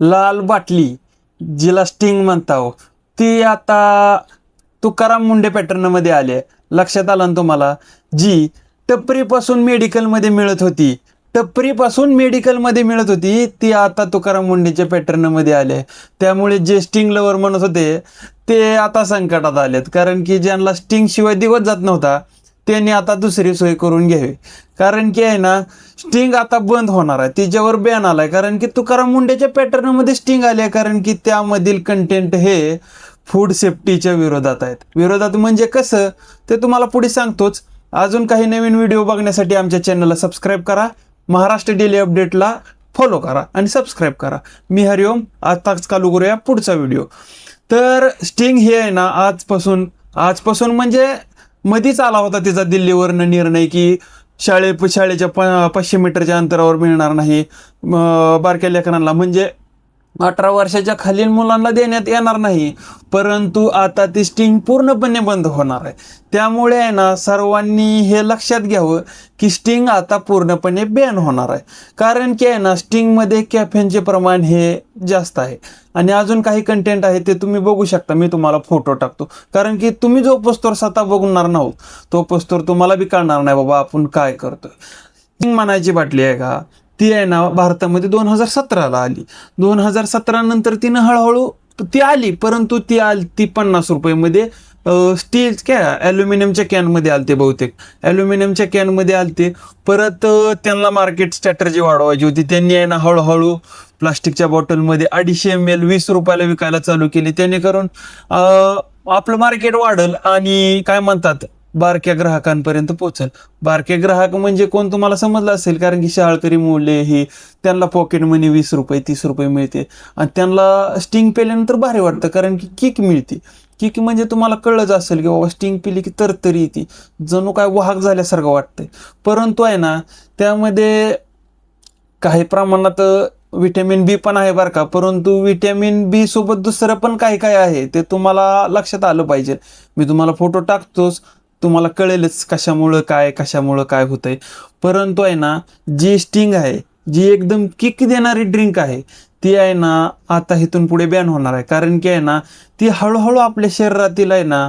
लाल बाटली जिला स्टिंग म्हणताव ती आता तुकाराम मुंडे पॅटर्न मध्ये आले. लक्षात आलं ना तुम्हाला? जी टपरीपासून मेडिकलमध्ये मिळत होती, टपरीपासून मेडिकलमध्ये मिळत होती, ती आता तुकाराम मुंडेच्या पॅटर्न मध्ये आले. त्यामुळे जे स्टिंग लवर म्हणत होते ते आता संकटात आलेत, कारण की ज्यांना स्टिंग शिवाय दिवस जात नव्हता त्यांनी आता दुसरी सोय करून घ्यावी. कारण की आहे ना, स्टिंग आता बंद होणार आहे, तिच्यावर बॅन आलाय. कारण की तुकाराम मुंडेच्या पॅटर्न मध्ये स्टिंग आले, कारण की त्यामधील कंटेंट हे फूड सेफ्टीच्या विरोधात आहेत. विरोधात म्हणजे कसं ते तुम्हाला पुढे सांगतोच. अजून काही नवीन व्हिडिओ बघण्यासाठी आमच्या चॅनलला सबस्क्राईब करा, महाराष्ट्र डेली अपडेटला फॉलो करा आणि सबस्क्राईब करा. मी हरिओम. आताच चालू करूया पुढचा व्हिडिओ. तर स्टिंग हे आहे ना, आजपासून म्हणजे मधीच आला होता तिचा दिल्लीवरनं निर्णय की शाळेच्या 500 मीटरच्या अंतरावर मिळणार नाही बारक्या लेकरांना, म्हणजे 18 वर्षाच्या खालील मुलांना देण्यात येणार नाही. परंतु आता ती स्टिंग पूर्णपणे बंद होणार आहे. त्यामुळे आहे ना, सर्वांनी हे लक्षात घ्यावं की स्टिंग आता पूर्णपणे बॅन होणार आहे. कारण की आहे ना, स्टिंगमध्ये कॅफेनचे प्रमाण हे जास्त आहे आणि अजून काही कंटेंट आहे ते तुम्ही बघू शकता. मी तुम्हाला फोटो टाकतो, कारण की तुम्ही जो पोस्टर स्वतः बघणार नाहो तो पोस्टर तुम्हाला बी कळणार नाही बाबा आपण काय करतोय. स्टिंग म्हणायची बाटली आहे का, ती आहे ना भारतामध्ये 2017ला आली. 2017 नंतर तिनं हळूहळू ती आली, परंतु ती 50 रुपयेमध्ये स्टील ॲल्युमिनियमच्या कॅनमध्ये आलते, बहुतेक ॲल्युमिनियमच्या कॅनमध्ये आलते. परत त्यांना मार्केट स्ट्रॅटर्जी वाढवायची होती. त्यांनी आहे ना हळूहळू प्लास्टिकच्या बॉटलमध्ये 250 ml 20 रुपयाला विकायला चालू केली, जेणेकरून आपलं मार्केट वाढल आणि काय म्हणतात बारक्या ग्राहकांपर्यंत पोहोचल. बारके ग्राहक म्हणजे कोण तुम्हाला समजलं असेल, कारण की शाळकरी मुले ही त्यांना पॉकेट मनी 20 रुपये 30 रुपये मिळते आणि त्यांना स्टिंग पेल्यानंतर भारी वाटतं, कारण की किक मिळते. किक म्हणजे तुम्हाला कळलंच असेल की बाबा स्टिंग पिली की तरतरी येते, जणू काय वाहक झाल्यासारखं वाटतंय. परंतु आहे ना, त्यामध्ये काही प्रमाणात विटॅमिन बी पण आहे बरं का, परंतु विटॅमिन बी सोबत दुसरं पण काही काय आहे ते तुम्हाला लक्षात आलं पाहिजे. मी तुम्हाला फोटो टाकतोच, तुम्हाला कळेलच कशामुळं काय होतंय. परंतु आहे ना, जी स्टिंग आहे, जी एकदम किक देणारी ड्रिंक आहे, ती आहे ना आता इथून पुढे बॅन होणार आहे. कारण की आहे ना, ती हळूहळू आपल्या शरीरातील आहे ना,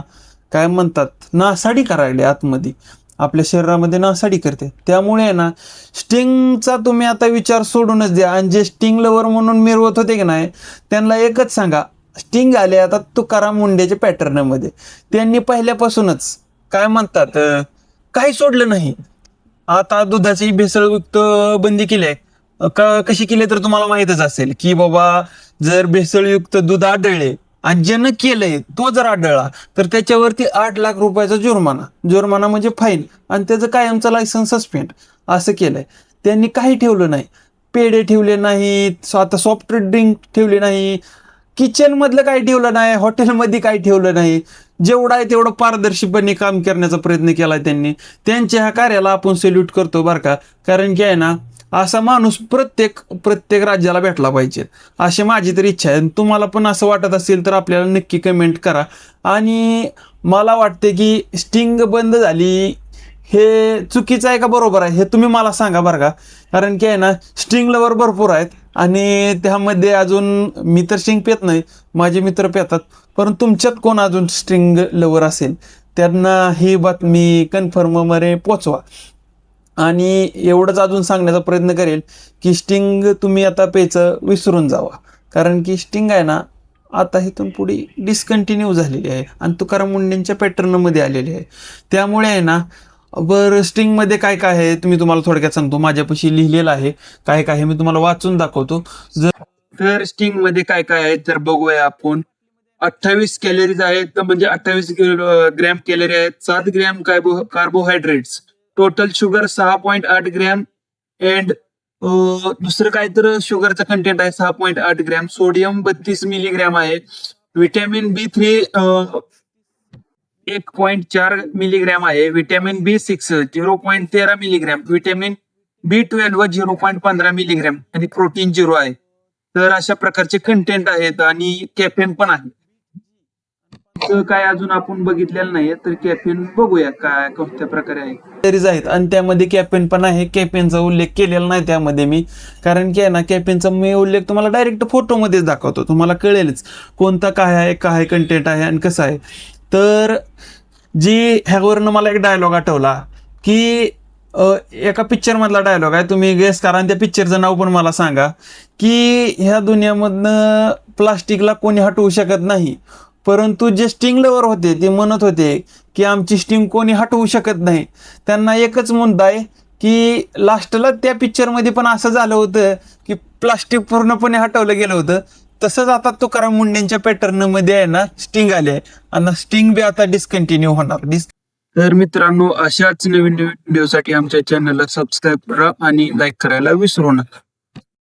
काय म्हणतात, नासाडी करायला आतमध्ये आपल्या शरीरामध्ये नासाडी करते. त्यामुळे आहे ना, स्टिंगचा तुम्ही आता विचार सोडूनच द्या. आणि जे स्टिंग लवर म्हणून मिरवत होते की नाही, त्यांना एकच सांगा, स्टिंग आले आता तुकाराम मुंडेच्या पॅटर्नमध्ये. त्यांनी पहिल्यापासूनच काय म्हणतात काही सोडलं नाही. आता दुधाची भेसळयुक्त बंदी केली आहे. कशी केली तर तुम्हाला माहितच असेल की बाबा, जर भेसळयुक्त दूध आढळले आणि ज्यानं केलंय तो जर आढळला तर त्याच्यावरती 8 लाख रुपयाचा जुर्माना म्हणजे फाईन, आणि त्याचं कायमचं लायसन्स सस्पेंड असं केलंय. त्यांनी काही ठेवलं नाही, पेढे ठेवले नाहीत, आता सॉफ्ट ड्रिंक ठेवले नाही, किचन मधलं काही ठेवलं नाही, हॉटेलमध्ये काही ठेवलं नाही. जेवढं आहे तेवढं पारदर्शीपणे काम करण्याचा प्रयत्न केला त्यांनी. त्यांच्या ह्या कार्याला आपण सॅल्यूट करतो बरं का. कारण की आहे ना, असा माणूस प्रत्येक राज्याला भेटला पाहिजे, अशी माझी तरी इच्छा आहे. तुम्हाला पण असं वाटत असेल तर आपल्याला नक्की कमेंट करा. आणि मला वाटते की स्टिंग बंद झाली हे चुकीचं आहे का बरोबर आहे हे तुम्ही मला सांगा बरं का. कारण की आहे ना, स्टिंग लवर भरपूर आहेत आणि त्यामध्ये अजून मी तर स्टिंग पेत नाही, माझे मित्र पेतात. परंतु तुमच्यात कोण अजून स्टिंग लवर असेल त्यांना ही बातमी कन्फर्म मध्ये पोचवा. आणि एवढंच अजून सांगण्याचा प्रयत्न करेल की स्टिंग तुम्ही आता प्यायचं विसरून जावा. कारण की स्टिंग आहे ना, आता इथून पुढे डिस्कंटिन्यू झालेली आहे आणि तुकाराम मुंडेंच्या पॅटर्नमध्ये आलेली आहे. त्यामुळे आहे ना, बरं स्टिंगमध्ये काय काय आहे तुम्ही तुम्हाला थोडक्यात सांगतो. माझ्यापाशी लिहिलेलं आहे, काय काय आहे मी तुम्हाला वाचून दाखवतो. तर स्टिंगमध्ये काय काय आहे तर बघूया आपण. 28 कॅलरीज आहेत, तर म्हणजे 28 ग्रॅम कॅलरी आहेत, 7 gram carbohydrates, total sugar 6.8 gram, and दुसरं काय तर शुगरचं कंटेंट आहे 6.8 ग्रॅम, सोडियम 32 मिलीग्रॅम आहे, विटॅमिन B3 1.4 मिलीग्रॅम आहे, vitamin B6 0.13 milligram, vitamin B12 0.15 milligram आणि प्रोटीन 0 आहे. तर अशा प्रकारचे कंटेंट आहेत आणि कॅफेन पण आहे. कॅफिनचं काय अजून आपण बघितलेलं नाहीये, तर कॅफिन बघूया काय कोणत्या प्रकारे आहे. बॅटरीज आहेत आणि त्यामध्ये कॅफेन पण आहे. कॅफेनचा उल्लेख केलेला नाही त्यामध्ये मी, कारण की आहे ना कॅफेनचा मी उल्लेख तुम्हाला डायरेक्ट फोटोमध्येच दाखवतो, तुम्हाला कळेलच कोणता काय आहे, काय कंटेंट आहे आणि कसं आहे. तर जी ह्यावरनं मला एक डायलॉग आठवला की एका पिक्चर मधला डायलॉग आहे, तुम्ही गेस करा आणि त्या पिक्चरचं नाव पण मला सांगा. की ह्या दुनियामधनं प्लास्टिकला कोणी हटवू शकत नाही, परंतु जे स्टिंग लवर होते ते म्हणत होते की आमची स्टिंग कोणी हटवू शकत नाही. त्यांना एकच मुद्दा आहे की लास्टला त्या पिक्चरमध्ये पण असं झालं होतं की प्लास्टिक पूर्णपणे हटवलं गेलं होतं. तसंच आता तुकाराम मुंडेंच्या पॅटर्नमध्ये आहे ना स्टिंग आले आहे आणि स्टिंग बी आता डिस्कंटिन्यू होणार. तर मित्रांनो, अशाच नवीन नवीन व्हिडिओसाठी आमच्या चॅनलला सबस्क्राईब करा आणि लाईक करायला विसरू नका.